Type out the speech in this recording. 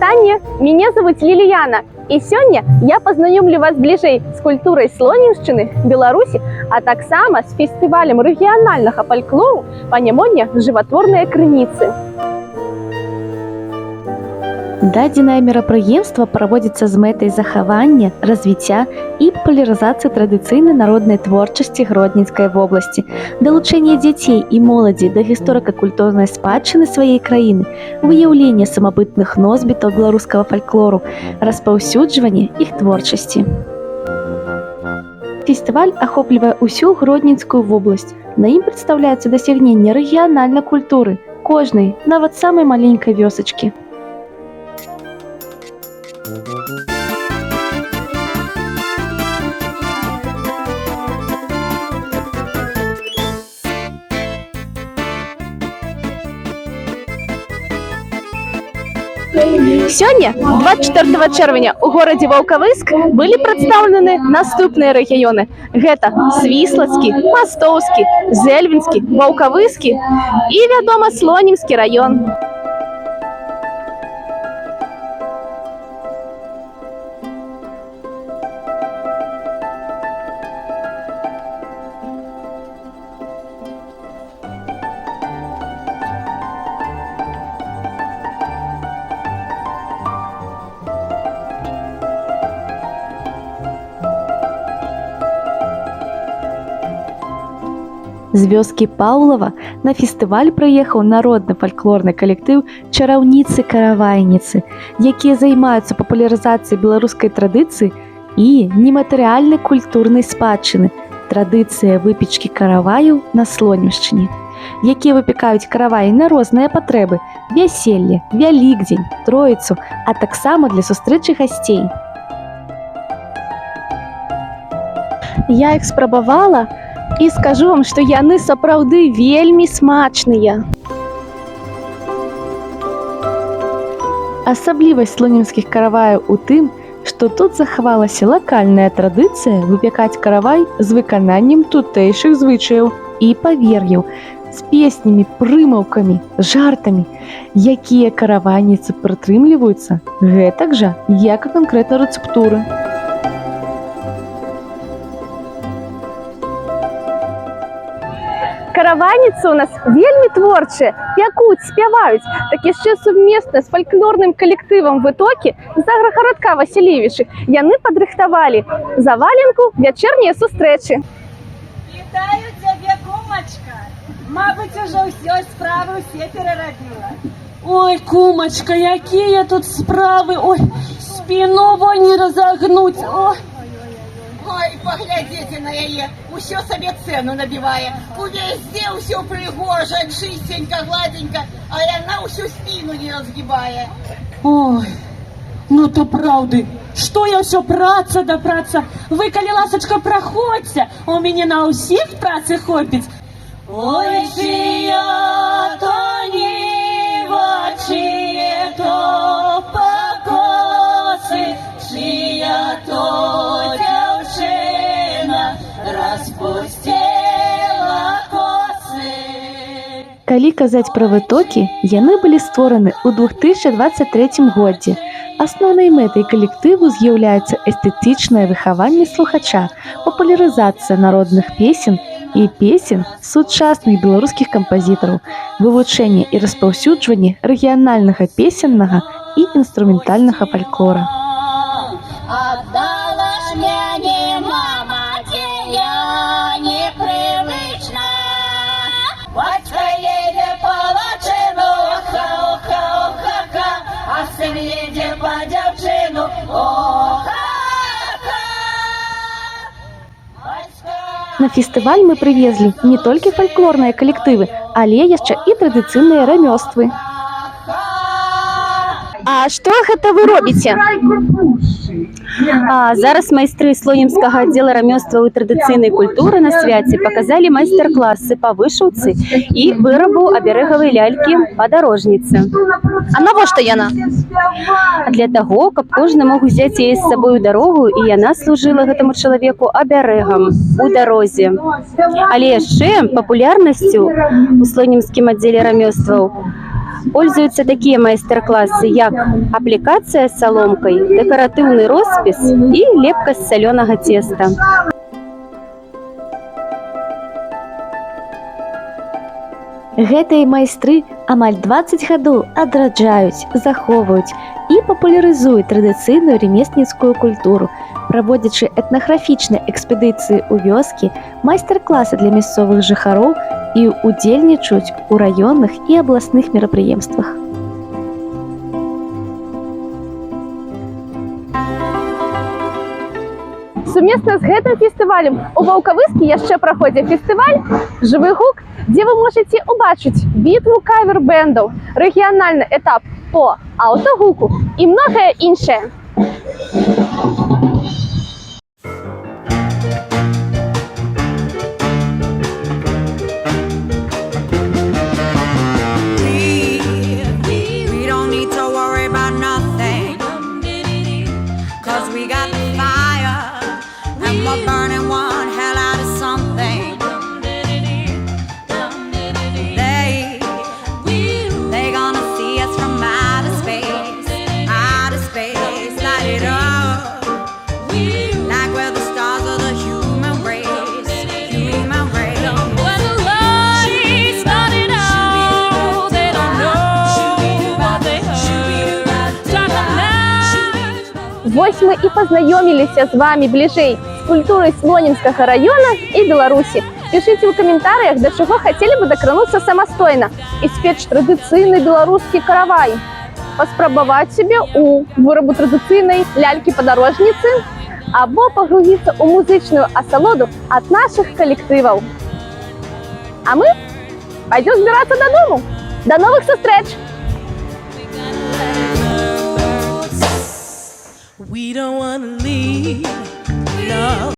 вітанне, мяне зовут Ліліяна. І сёння я пазнаёмлю вас бліжэй з культурай Слонімшчыны, Беларусі, а таксама з фестывалем рэгіянальнага фальклору панямоння жыватворныя крыніцы. Дадзенае мерапрыемства праводзіцца з мэтай захавання, развіцця і папулярызацыі традыцыйнай народнай творчасці Гродненскай вобласці, далучэння дзяцей і моладзі да гісторыка-культурнай спадчыны сваёй краіны, выяўлення самабытных носьбітаў беларускага фальклору, распаўсюджванне іх творчасці. Фестываль ахоплівае ўсю Гродненскую вобласць. На ім прадстаўляецца дасягненне рэгіянальнай культуры кожнай, нават самай маленькай вёсачкі. Сёння, 24 чэрвеня, у горадзе Ваўкавыск былі прадстаўлены наступныя рэгіёны. Гэта Свіслацкі, Мастоўскі, Зэльвінскі, Ваўкавыскі і, вядома, Слонімскі раён. З вёскі Паўлава на фестываль прыехаў народны фальклорны калектыў «Чараўніцы-каравайніцы», якія займаюцца папулярызацыяй беларускай традыцыі і нематэрыяльнай культурнай спадчыны, традыцыя выпечкі караваяў на Слонімшчыне, якія выпякаюць караваі на розныя патрэбы, вяселле, вялікдзень, троіцу, а таксама для сустрэчы гасцей. Я іх спрабавала, і скажу вам, што яны сапраўды вельмі смачныя. Асаблівасць слонімскіх караваяў у тым, што тут захавалася лакальная традыцыя выпякаць каравай з выкананнем тутэйшых звычаяў і павер'яў, з песнямі, прымаўкамі, жартамі, якія каравайніцы прытрымліваюцца гэтак жа, як і канкрэтна рэцэптуры. Каравайніцы ў нас вельмі творчыя, пякуць, спяваюць, так яшчэ сумесна з фальклорным калектывам «Вытокі» з аграгарадка Васілевічы яны падрыхтавалі заваленку вячэрнія сустрэчы. Вітаю цябе, кумачка! Мабыць, ужо ўсё справы ўсе перарабіла. Ой, кумачка, якія тут справы! Ой, спіну во не разагнуць! Ой, паглядзіце на яе, усё сабе цэну набівае. Увезде ўсё прыгожа, чыстенька, гладзенька, а яна ўсю спіну не разгибае. Ой, ну то праўды, што я ўсё праца да праца. Вы, калі ласачка, праходзьце, у мяне на ўсіх працы хопіць. Ой, чыя то ніва, чые то пакосы, чыя то распусцела косы. Калі казаць пра вытокі, яны былі створаны ў 2023 годзе. Асноўнай мэтай калектыву з'яўляецца эстэтычнае выхаванне слухача, папулярызацыя народных песен і песен сучасных беларускіх кампазітараў, вывучэнне і распаўсюджванне рэгіянальнага песеннага і інструментальнага фальклора. На фестываль мы прывезлі не толькі фальклорныя калектывы, але яшчэ і традыцыйныя рамёствы. А што гэта вы робіце? Зараз майстры слонімскага аддзела рамёстваў і традыцыйнай культуры на свяце паказалі майстар-класы па вышыўцы і вырабу абярэгавай лялькі-падарожніцы. А навошта яна? Для таго, каб кожны мог узяць яе з сабой у дарогу, і яна служыла гэтаму чалавеку абярэгам у дарозе. Але яшчэ папулярнасцю у слонімскім аддзеле рамёстваў Пользуюцца такія майстар-класы, як аплікацыя з саломкай, дэкаратыўны роспіс і лепка з салёнага цеста. Гэтыя майстры амаль 20 гадоў адраджаюць, захоўваюць і папулярызуюць традыцыйную ремесніцкую культуру, праводзячы этнаграфічныя экспедыцыі ў вёскі, майстар-класы для мясцовых жыхароў і ўдзельнічаюць у раённых і абласных мерапрыемствах. Сумесна з гэтым фестывалем у Ваўкавыскі яшчэ праходзіць фестываль «Жывы гук», дзе вы можаце ўбачыць бітву кавер-бэндаў, рэгіянальны этап по аўтагуку і многае іншае. We don't need to worry about nothing, 'cause we got the fire and we're burning one hell out of something. They gonna see us from outer space, light it up, like we're the stars of the human race, human race. When the light started out, they don't know what they heard. Вось мы і пазнаёміліся з вами бліжэй з культурай Слонімскага раёна і Беларусі. Пішыце ў каментарыях, да чаго хацелі бы дакрануцца самастойна і спеч традыцыйны беларускі каравай, паспрабаваць сябе ў вырабу традыцыйнай лялькі-падарожніцы або пагрузіцца ў музычную асалоду ад нашых калектываў. А мы пойдём збірацца дадому. Да новых сустрэч! We don't wanna leave, no.